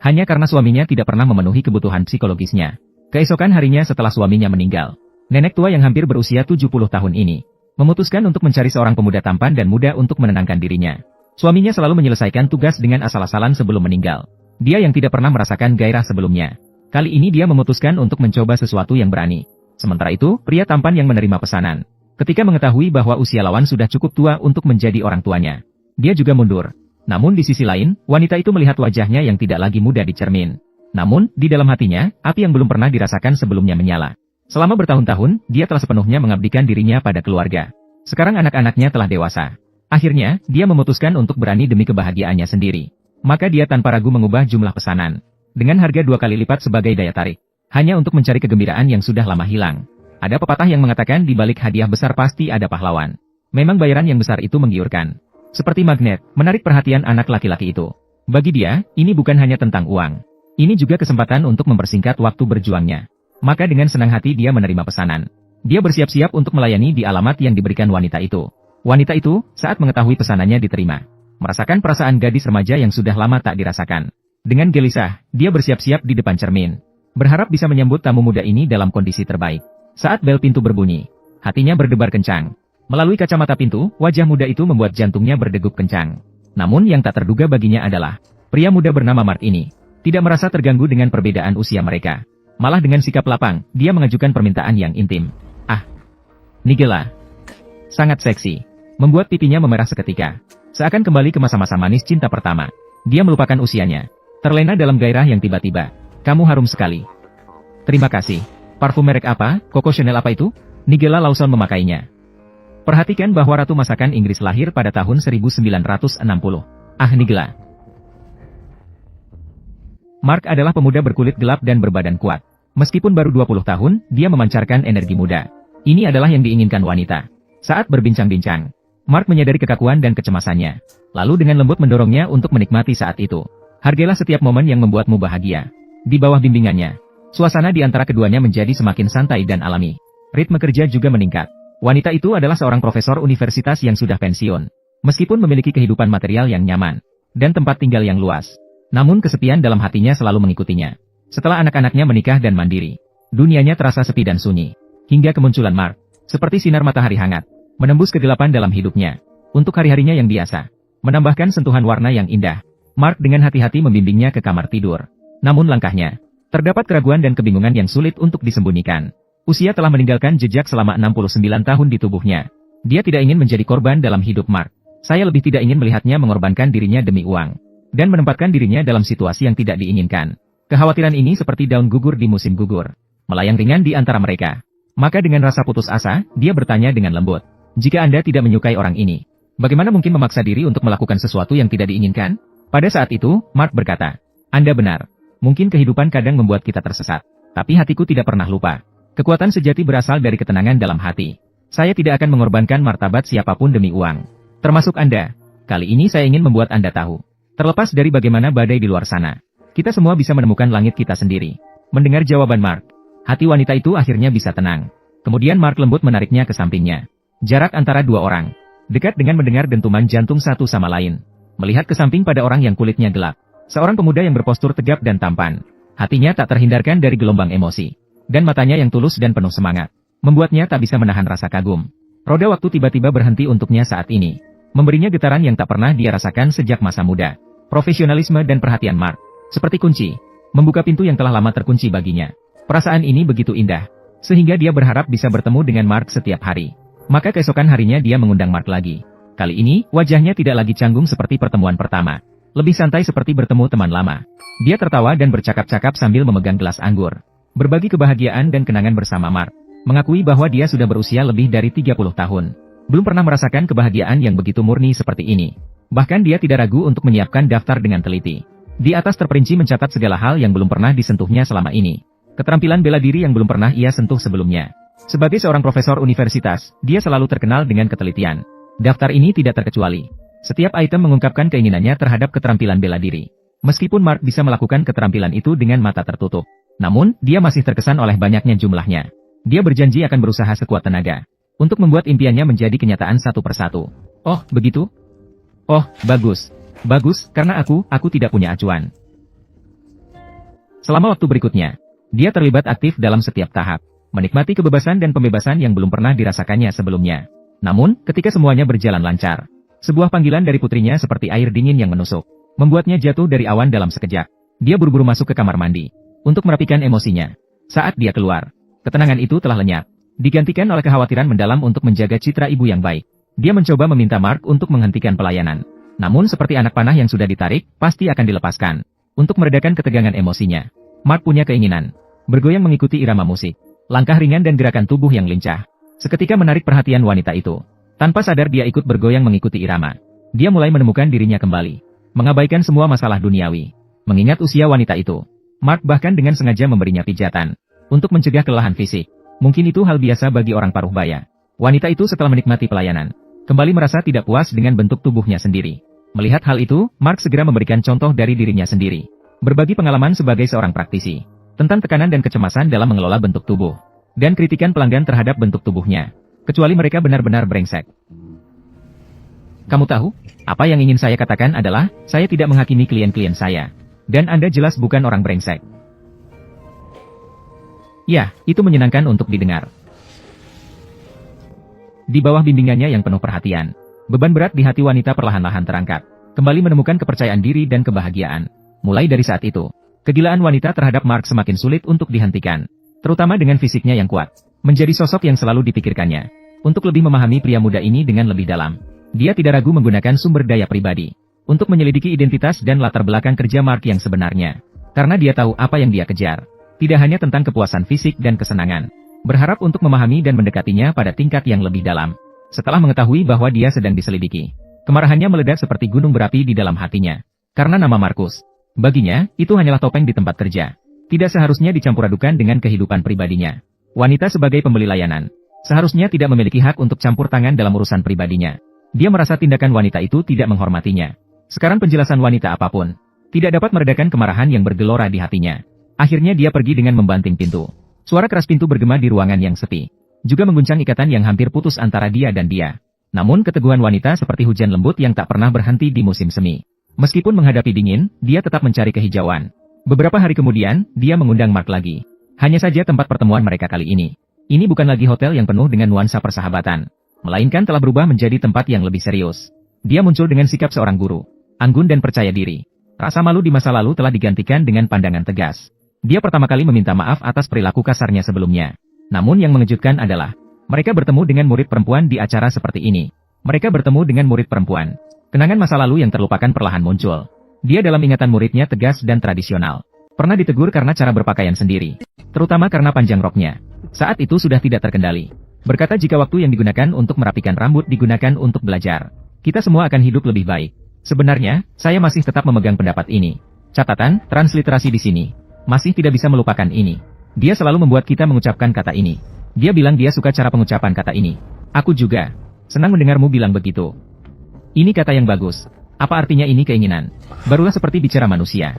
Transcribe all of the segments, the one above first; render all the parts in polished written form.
hanya karena suaminya tidak pernah memenuhi kebutuhan psikologisnya. Keesokan harinya setelah suaminya meninggal, nenek tua yang hampir berusia 70 tahun ini memutuskan untuk mencari seorang pemuda tampan dan muda untuk menenangkan dirinya. Suaminya selalu menyelesaikan tugas dengan asal-asalan sebelum meninggal. Dia yang tidak pernah merasakan gairah sebelumnya. Kali ini dia memutuskan untuk mencoba sesuatu yang berani. Sementara itu, pria tampan yang menerima pesanan, ketika mengetahui bahwa usia lawan sudah cukup tua untuk menjadi orang tuanya, dia juga mundur. Namun di sisi lain, wanita itu melihat wajahnya yang tidak lagi muda di cermin. Namun, di dalam hatinya, api yang belum pernah dirasakan sebelumnya menyala. Selama bertahun-tahun, dia telah sepenuhnya mengabdikan dirinya pada keluarga. Sekarang anak-anaknya telah dewasa. Akhirnya, dia memutuskan untuk berani demi kebahagiaannya sendiri. Maka dia tanpa ragu mengubah jumlah pesanan dengan harga 2 kali lipat sebagai daya tarik, hanya untuk mencari kegembiraan yang sudah lama hilang. Ada pepatah yang mengatakan di balik hadiah besar pasti ada pahlawan. Memang bayaran yang besar itu menggiurkan. Seperti magnet, menarik perhatian anak laki-laki itu. Bagi dia, ini bukan hanya tentang uang. Ini juga kesempatan untuk mempersingkat waktu berjuangnya. Maka dengan senang hati dia menerima pesanan. Dia bersiap-siap untuk melayani di alamat yang diberikan wanita itu. Wanita itu, saat mengetahui pesanannya diterima, merasakan perasaan gadis remaja yang sudah lama tak dirasakan. Dengan gelisah, dia bersiap-siap di depan cermin, berharap bisa menyambut tamu muda ini dalam kondisi terbaik. Saat bel pintu berbunyi, hatinya berdebar kencang. Melalui kacamata pintu, wajah muda itu membuat jantungnya berdegup kencang. Namun yang tak terduga baginya adalah, pria muda bernama Mark ini tidak merasa terganggu dengan perbedaan usia mereka. Malah dengan sikap lapang, dia mengajukan permintaan yang intim. Ah, Nigella, sangat seksi, membuat pipinya memerah seketika. Seakan kembali ke masa-masa manis cinta pertama. Dia melupakan usianya, terlena dalam gairah yang tiba-tiba. Kamu harum sekali. Terima kasih. Parfum merek apa? Coco Chanel apa itu? Nigella Lawson memakainya. Perhatikan bahwa ratu masakan Inggris lahir pada tahun 1960. Ah, Nigella. Mark adalah pemuda berkulit gelap dan berbadan kuat. Meskipun baru 20 tahun, dia memancarkan energi muda. Ini adalah yang diinginkan wanita. Saat berbincang-bincang, Mark menyadari kekakuan dan kecemasannya. Lalu dengan lembut mendorongnya untuk menikmati saat itu. Hargailah setiap momen yang membuatmu bahagia. Di bawah bimbingannya, suasana di antara keduanya menjadi semakin santai dan alami. Ritme kerja juga meningkat. Wanita itu adalah seorang profesor universitas yang sudah pensiun. Meskipun memiliki kehidupan material yang nyaman dan tempat tinggal yang luas, namun kesepian dalam hatinya selalu mengikutinya. Setelah anak-anaknya menikah dan mandiri, dunianya terasa sepi dan sunyi. Hingga kemunculan Mark, seperti sinar matahari hangat, menembus kegelapan dalam hidupnya. Untuk hari-harinya yang biasa, menambahkan sentuhan warna yang indah. Mark dengan hati-hati membimbingnya ke kamar tidur. Namun langkahnya, terdapat keraguan dan kebingungan yang sulit untuk disembunyikan. Usia telah meninggalkan jejak selama 69 tahun di tubuhnya. Dia tidak ingin menjadi korban dalam hidup Mark. Saya lebih tidak ingin melihatnya mengorbankan dirinya demi uang, dan menempatkan dirinya dalam situasi yang tidak diinginkan. Kekhawatiran ini seperti daun gugur di musim gugur, melayang ringan di antara mereka. Maka dengan rasa putus asa, dia bertanya dengan lembut. Jika Anda tidak menyukai orang ini, bagaimana mungkin memaksa diri untuk melakukan sesuatu yang tidak diinginkan? Pada saat itu, Mark berkata, Anda benar. Mungkin kehidupan kadang membuat kita tersesat. Tapi hatiku tidak pernah lupa. Kekuatan sejati berasal dari ketenangan dalam hati. Saya tidak akan mengorbankan martabat siapapun demi uang. Termasuk Anda. Kali ini saya ingin membuat Anda tahu. Terlepas dari bagaimana badai di luar sana, kita semua bisa menemukan langit kita sendiri. Mendengar jawaban Mark, hati wanita itu akhirnya bisa tenang. Kemudian Mark lembut menariknya ke sampingnya. Jarak antara dua orang, dekat dengan mendengar dentuman jantung satu sama lain. Melihat ke samping pada orang yang kulitnya gelap. Seorang pemuda yang berpostur tegap dan tampan. Hatinya tak terhindarkan dari gelombang emosi. Dan matanya yang tulus dan penuh semangat, membuatnya tak bisa menahan rasa kagum. Roda waktu tiba-tiba berhenti untuknya saat ini. Memberinya getaran yang tak pernah dia rasakan sejak masa muda. Profesionalisme dan perhatian Mark, seperti kunci, membuka pintu yang telah lama terkunci baginya. Perasaan ini begitu indah, sehingga dia berharap bisa bertemu dengan Mark setiap hari. Maka keesokan harinya dia mengundang Mark lagi. Kali ini, wajahnya tidak lagi canggung seperti pertemuan pertama. Lebih santai seperti bertemu teman lama. Dia tertawa dan bercakap-cakap sambil memegang gelas anggur. Berbagi kebahagiaan dan kenangan bersama Mark. Mengakui bahwa dia sudah berusia lebih dari 30 tahun. Belum pernah merasakan kebahagiaan yang begitu murni seperti ini. Bahkan dia tidak ragu untuk menyiapkan daftar dengan teliti. Di atas terperinci mencatat segala hal yang belum pernah disentuhnya selama ini. Keterampilan bela diri yang belum pernah ia sentuh sebelumnya. Sebagai seorang profesor universitas, dia selalu terkenal dengan ketelitian. Daftar ini tidak terkecuali. Setiap item mengungkapkan keinginannya terhadap keterampilan bela diri. Meskipun Mark bisa melakukan keterampilan itu dengan mata tertutup, namun dia masih terkesan oleh banyaknya jumlahnya. Dia berjanji akan berusaha sekuat tenaga untuk membuat impiannya menjadi kenyataan satu persatu. Oh, begitu? Oh, bagus. Bagus, karena aku tidak punya acuan. Selama waktu berikutnya, dia terlibat aktif dalam setiap tahap, menikmati kebebasan dan pembebasan yang belum pernah dirasakannya sebelumnya. Namun, ketika semuanya berjalan lancar, sebuah panggilan dari putrinya seperti air dingin yang menusuk, membuatnya jatuh dari awan dalam sekejap. Dia buru-buru masuk ke kamar mandi untuk merapikan emosinya. Saat dia keluar, ketenangan itu telah lenyap, digantikan oleh kekhawatiran mendalam untuk menjaga citra ibu yang baik. Dia mencoba meminta Mark untuk menghentikan pelayanan. Namun seperti anak panah yang sudah ditarik, pasti akan dilepaskan. Untuk meredakan ketegangan emosinya, Mark punya keinginan bergoyang mengikuti irama musik. Langkah ringan dan gerakan tubuh yang lincah seketika menarik perhatian wanita itu. Tanpa sadar dia ikut bergoyang mengikuti irama. Dia mulai menemukan dirinya kembali, mengabaikan semua masalah duniawi. Mengingat usia wanita itu, Mark bahkan dengan sengaja memberinya pijatan untuk mencegah kelelahan fisik. Mungkin itu hal biasa bagi orang paruh baya. Wanita itu setelah menikmati pelayanan, kembali merasa tidak puas dengan bentuk tubuhnya sendiri. Melihat hal itu, Mark segera memberikan contoh dari dirinya sendiri. Berbagi pengalaman sebagai seorang praktisi tentang tekanan dan kecemasan dalam mengelola bentuk tubuh, dan kritikan pelanggan terhadap bentuk tubuhnya, kecuali mereka benar-benar brengsek. Kamu tahu, apa yang ingin saya katakan adalah, saya tidak menghakimi klien-klien saya. Dan Anda jelas bukan orang brengsek. Ya, itu menyenangkan untuk didengar. Di bawah bimbingannya yang penuh perhatian, beban berat di hati wanita perlahan-lahan terangkat, kembali menemukan kepercayaan diri dan kebahagiaan. Mulai dari saat itu, kegilaan wanita terhadap Mark semakin sulit untuk dihentikan, terutama dengan fisiknya yang kuat, menjadi sosok yang selalu dipikirkannya. Untuk lebih memahami pria muda ini dengan lebih dalam, dia tidak ragu menggunakan sumber daya pribadi untuk menyelidiki identitas dan latar belakang kerja Mark yang sebenarnya. Karena dia tahu apa yang dia kejar, tidak hanya tentang kepuasan fisik dan kesenangan. Berharap untuk memahami dan mendekatinya pada tingkat yang lebih dalam. Setelah mengetahui bahwa dia sedang diselidiki, kemarahannya meledak seperti gunung berapi di dalam hatinya. Karena nama Markus, baginya, itu hanyalah topeng di tempat kerja. Tidak seharusnya dicampur adukan dengan kehidupan pribadinya. Wanita sebagai pembeli layanan, seharusnya tidak memiliki hak untuk campur tangan dalam urusan pribadinya. Dia merasa tindakan wanita itu tidak menghormatinya. Sekarang penjelasan wanita apapun tidak dapat meredakan kemarahan yang bergelora di hatinya. Akhirnya dia pergi dengan membanting pintu. Suara keras pintu bergema di ruangan yang sepi, juga mengguncang ikatan yang hampir putus antara dia dan dia. Namun keteguhan wanita seperti hujan lembut yang tak pernah berhenti di musim semi. Meskipun menghadapi dingin, dia tetap mencari kehijauan. Beberapa hari kemudian, dia mengundang Mark lagi. Hanya saja tempat pertemuan mereka kali ini. Ini bukan lagi hotel yang penuh dengan nuansa persahabatan, melainkan telah berubah menjadi tempat yang lebih serius. Dia muncul dengan sikap seorang guru, anggun dan percaya diri. Rasa malu di masa lalu telah digantikan dengan pandangan tegas. Dia pertama kali meminta maaf atas perilaku kasarnya sebelumnya. Namun yang mengejutkan adalah, mereka bertemu dengan murid perempuan di acara seperti ini. Mereka bertemu dengan murid perempuan. Kenangan masa lalu yang terlupakan perlahan muncul. Dia dalam ingatan muridnya tegas dan tradisional. Pernah ditegur karena cara berpakaian sendiri, terutama karena panjang roknya. Saat itu sudah tidak terkendali. Berkata jika waktu yang digunakan untuk merapikan rambut digunakan untuk belajar, kita semua akan hidup lebih baik. Sebenarnya, saya masih tetap memegang pendapat ini. Catatan, transliterasi di sini. Masih tidak bisa melupakan ini. Dia selalu membuat kita mengucapkan kata ini. Dia bilang dia suka cara pengucapan kata ini. Aku juga. Senang mendengarmu bilang begitu. Ini kata yang bagus. Apa artinya ini keinginan? Barulah seperti bicara manusia.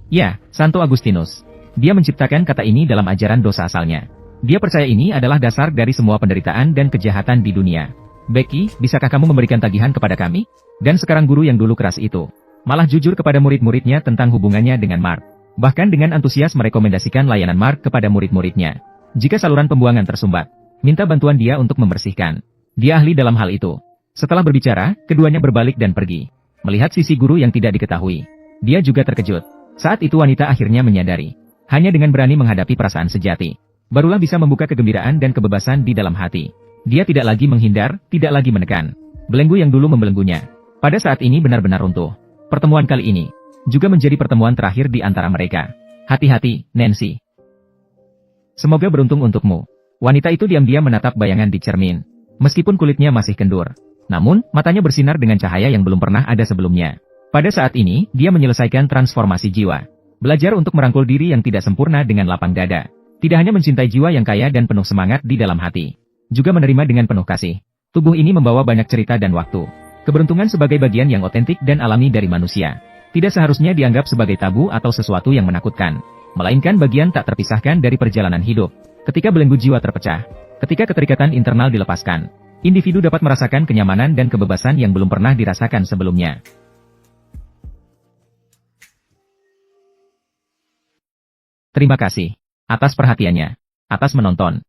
Ya, Santo Agustinus. Dia menciptakan kata ini dalam ajaran dosa asalnya. Dia percaya ini adalah dasar dari semua penderitaan dan kejahatan di dunia. Becky, bisakah kamu memberikan tagihan kepada kami? Dan sekarang guru yang dulu keras itu malah jujur kepada murid-muridnya tentang hubungannya dengan Mark. Bahkan dengan antusias merekomendasikan layanan Mark kepada murid-muridnya. Jika saluran pembuangan tersumbat, minta bantuan dia untuk membersihkan. Dia ahli dalam hal itu. Setelah berbicara, keduanya berbalik dan pergi. Melihat sisi guru yang tidak diketahui, dia juga terkejut. Saat itu wanita akhirnya menyadari, hanya dengan berani menghadapi perasaan sejati, barulah bisa membuka kegembiraan dan kebebasan di dalam hati. Dia tidak lagi menghindar, tidak lagi menekan belenggu yang dulu membelenggunya. Pada saat ini benar-benar runtuh. Pertemuan kali ini juga menjadi pertemuan terakhir di antara mereka. Hati-hati, Nancy. Semoga beruntung untukmu. Wanita itu diam-diam menatap bayangan di cermin. Meskipun kulitnya masih kendur, namun matanya bersinar dengan cahaya yang belum pernah ada sebelumnya. Pada saat ini, dia menyelesaikan transformasi jiwa. Belajar untuk merangkul diri yang tidak sempurna dengan lapang dada. Tidak hanya mencintai jiwa yang kaya dan penuh semangat di dalam hati, juga menerima dengan penuh kasih. Tubuh ini membawa banyak cerita dan waktu. Keberuntungan sebagai bagian yang otentik dan alami dari manusia. Tidak seharusnya dianggap sebagai tabu atau sesuatu yang menakutkan, melainkan bagian tak terpisahkan dari perjalanan hidup. Ketika belenggu jiwa terpecah, ketika keterikatan internal dilepaskan, individu dapat merasakan kenyamanan dan kebebasan yang belum pernah dirasakan sebelumnya. Terima kasih atas perhatiannya, atas menonton.